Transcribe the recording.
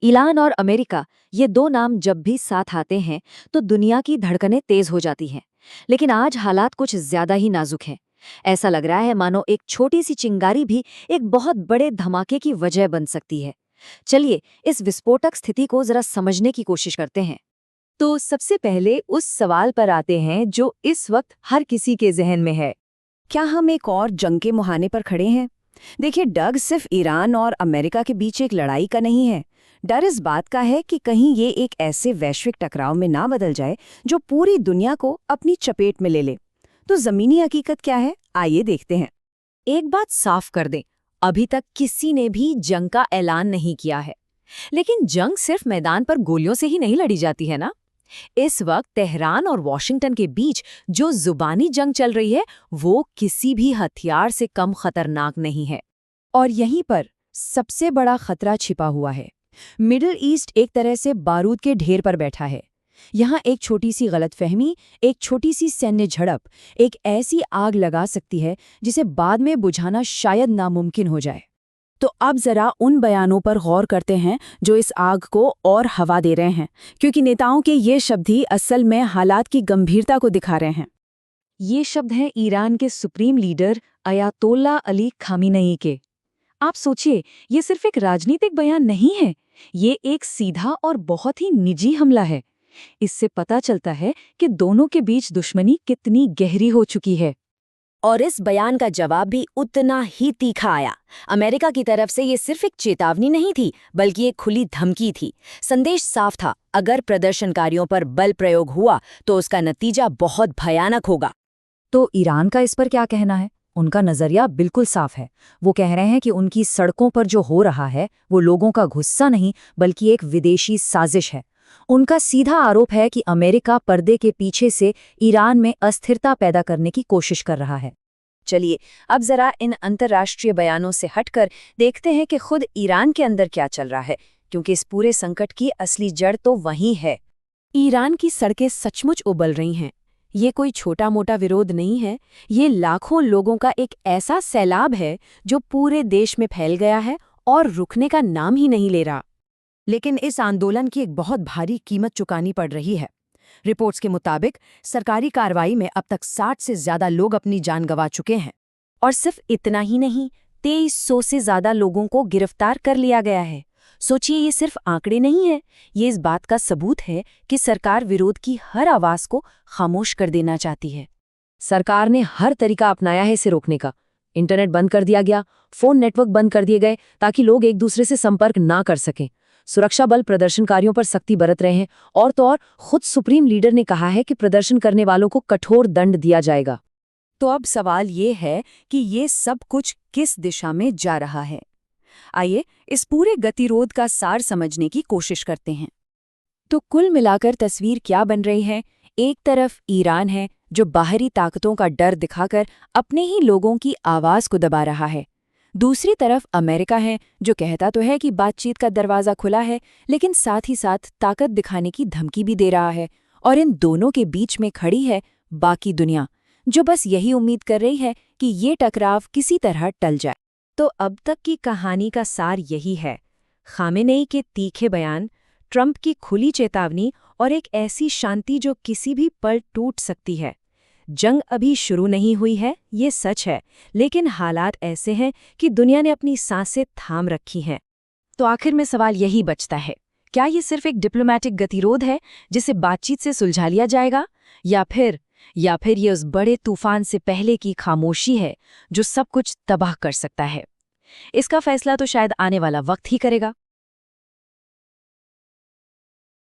Iran और America, ये दो नाम जब भी साथ आते हैं तो दुनिया की धड़कनें तेज हो जाती हैं। लेकिन आज हालात कुछ ज्यादा ही नाजुक हैं। ऐसा लग रहा है मानो एक छोटी सी चिंगारी भी एक बहुत बड़े धमाके की वजह बन सकती है। चलिए इस विस्फोटक स्थिति को जरा समझने की कोशिश करते हैं। तो सबसे पहले उस सवाल पर आते हैं जो इस वक्त हर किसी के जहन में है। क्या हम एक और जंग के मुहाने पर खड़े हैं? देखिए, डर सिर्फ ईरान और अमेरिका के बीच एक लड़ाई का नहीं है। डर इस बात का है कि कहीं ये एक ऐसे वैश्विक टकराव में ना बदल जाए जो पूरी दुनिया को अपनी चपेट में ले ले। तो जमीनी हकीकत क्या है, आइए देखते हैं। एक बात साफ कर दें, अभी तक किसी ने भी जंग का ऐलान नहीं किया है। लेकिन जंग सिर्फ मैदान पर गोलियों से ही नहीं लड़ी जाती है ना। इस वक्त तेहरान और वॉशिंगटन के बीच जो जुबानी जंग चल रही है वो किसी भी हथियार से कम खतरनाक नहीं है। और यहीं पर सबसे बड़ा खतरा छिपा हुआ है। मिडिल ईस्ट एक तरह से बारूद के ढेर पर बैठा है। यहाँ एक छोटी सी गलतफहमी, एक छोटी सी सैन्य झड़प, एक ऐसी आग लगा सकती है जिसे बाद में बुझाना शायद नामुमकिन हो जाए। तो अब जरा उन बयानों पर गौर करते हैं जो इस आग को और हवा दे रहे हैं, क्योंकि नेताओं के ये शब्द ही असल में हालात की गंभीरता को दिखा रहे हैं। ये शब्द हैं ईरान के supreme leader Ayatollah Ali Khamenei के। आप सोचिए, ये सिर्फ एक राजनीतिक बयान नहीं है, ये एक सीधा और बहुत ही निजी हमला है। इससे पता चलता है कि दोनों के बीच दुश्मनी कितनी गहरी हो चुकी है। और इस बयान का जवाब भी उतना ही तीखा आया। अमेरिका की तरफ से ये सिर्फ एक चेतावनी नहीं थी, बल्कि एक खुली धमकी थी। संदेश साफ था, अगर प्रदर्शनकारियों पर बल प्रयोग हुआ तो उसका नतीजा बहुत भयानक होगा। तो ईरान का इस पर क्या कहना है? उनका नजरिया बिल्कुल साफ है। वो कह रहे हैं कि उनकी सड़कों पर जो हो रहा है वो लोगों का गुस्सा नहीं बल्कि एक विदेशी साजिश है। उनका सीधा आरोप है कि अमेरिका पर्दे के पीछे से ईरान में अस्थिरता पैदा करने की कोशिश कर रहा है। चलिए अब जरा इन अंतर्राष्ट्रीय बयानों से हटकर देखते हैं कि खुद ईरान के अंदर क्या चल रहा है, क्योंकि इस पूरे संकट की असली जड़ तो वहीं है। ईरान की सड़कें सचमुच उबल रही हैं। ये कोई छोटा मोटा विरोध नहीं है, ये लाखों लोगों का एक ऐसा सैलाब है जो पूरे देश में फैल गया है और रुकने का नाम ही नहीं ले रहा। लेकिन इस आंदोलन की एक बहुत भारी कीमत चुकानी पड़ रही है। रिपोर्ट्स के मुताबिक सरकारी कार्रवाई में अब तक 60 से ज्यादा लोग अपनी जान गंवा चुके हैं। और सिर्फ इतना ही नहीं, 2300 से ज्यादा लोगों को गिरफ्तार कर लिया गया है। सोचिए, ये सिर्फ आंकड़े नहीं है, ये इस बात का सबूत है कि सरकार विरोध की हर आवाज को खामोश कर देना चाहती है। सरकार ने हर तरीका अपनाया है इसे रोकने का। इंटरनेट बंद कर दिया गया, फोन नेटवर्क बंद कर दिए गए ताकि लोग एक दूसरे से संपर्क ना कर सकें। सुरक्षा बल प्रदर्शनकारियों पर सख्ती बरत रहे हैं और तो और खुद सुप्रीम लीडर ने कहा है कि प्रदर्शन करने वालों को कठोर दंड दिया जाएगा। तो अब सवाल ये है कि ये सब कुछ किस दिशा में जा रहा है। आइए इस पूरे गतिरोध का सार समझने की कोशिश करते हैं। तो कुल मिलाकर तस्वीर क्या बन रही है? एक तरफ ईरान है जो बाहरी ताकतों का डर दिखाकर अपने ही लोगों की आवाज को दबा रहा है। दूसरी तरफ अमेरिका है जो कहता तो है कि बातचीत का दरवाज़ा खुला है, लेकिन साथ ही साथ ताकत दिखाने की धमकी भी दे रहा है। और इन दोनों के बीच में खड़ी है बाकी दुनिया, जो बस यही उम्मीद कर रही है कि ये टकराव किसी तरह टल जाए। तो अब तक की कहानी का सार यही है: खामेनेई के तीखे बयान, ट्रंप की खुली चेतावनी और एक ऐसी शांति जो किसी भी पल टूट सकती है। जंग अभी शुरू नहीं हुई है, ये सच है, लेकिन हालात ऐसे हैं कि दुनिया ने अपनी सांसें थाम रखी हैं। तो आखिर में सवाल यही बचता है, क्या ये सिर्फ एक डिप्लोमैटिक गतिरोध है जिसे बातचीत से सुलझा लिया जाएगा, या फिर ये उस बड़े तूफान से पहले की खामोशी है जो सब कुछ तबाह कर सकता है? इसका फैसला तो शायद आने वाला वक्त ही करेगा।